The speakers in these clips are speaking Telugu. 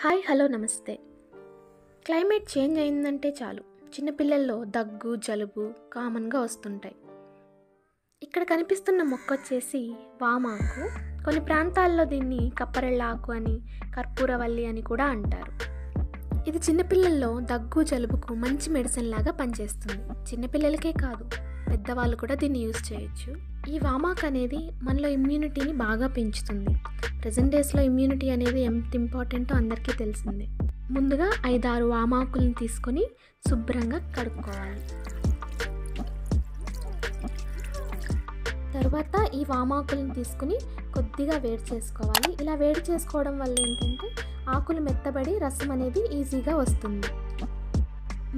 హాయ్ హలో నమస్తే. క్లైమేట్ చేంజ్ అయిందంటే చాలు చిన్నపిల్లల్లో దగ్గు జలుబు కామన్గా వస్తుంటాయి. ఇక్కడ కనిపిస్తున్న మొక్క వచ్చేసి వామాకు. కొన్ని ప్రాంతాల్లో దీన్ని కప్పరెళ్ళ ఆకు అని కర్పూరవల్లి అని కూడా అంటారు. ఇది చిన్నపిల్లల్లో దగ్గు జలుబుకు మంచి మెడిసిన్ లాగా పనిచేస్తుంది. చిన్నపిల్లలకే కాదు పెద్దవాళ్ళు కూడా దీన్ని యూజ్ చేయొచ్చు. ఈ వామాకు అనేది మనలో ఇమ్యూనిటీని బాగా పెంచుతుంది. ప్రెజెంట్ డేస్లో ఇమ్యూనిటీ అనేది ఎంత ఇంపార్టెంటో అందరికీ తెలిసిందే. ముందుగా 5-6 వామాకులను తీసుకొని శుభ్రంగా కడుక్కోవాలి. తర్వాత ఈ వామాకులను తీసుకుని కొద్దిగా వేడి చేసుకోవాలి. ఇలా వేడి చేసుకోవడం వల్ల ఏంటంటే ఆకులు మెత్తబడి రసం అనేది ఈజీగా వస్తుంది.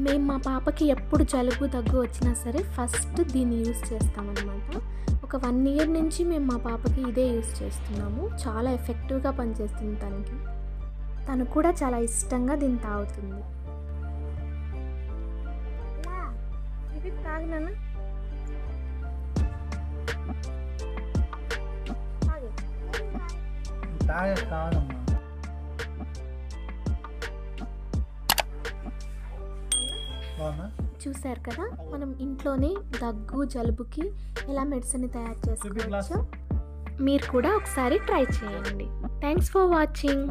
మేము మా పాపకి ఎప్పుడు జలుబు దగ్గు వచ్చినా సరే ఫస్ట్ దీన్ని యూజ్ చేస్తామన్నమాట. ఒక 1 ఇయర్ నుంచి మేము మా పాపకి ఇదే యూజ్ చేస్తున్నాము. చాలా ఎఫెక్టివ్గా పనిచేస్తుంది తనకి. తను కూడా చాలా ఇష్టంగా దీన్ని తాగుతుంది. ఇది తాగినా చూసారు కదా, మనం ఇంట్లోనే దగ్గు జలుబుకి ఎలా మెడిసిన్ తయారు చేసుకోవచ్చో మీరు కూడా ఒకసారి ట్రై చేయండి. Thanks for watching.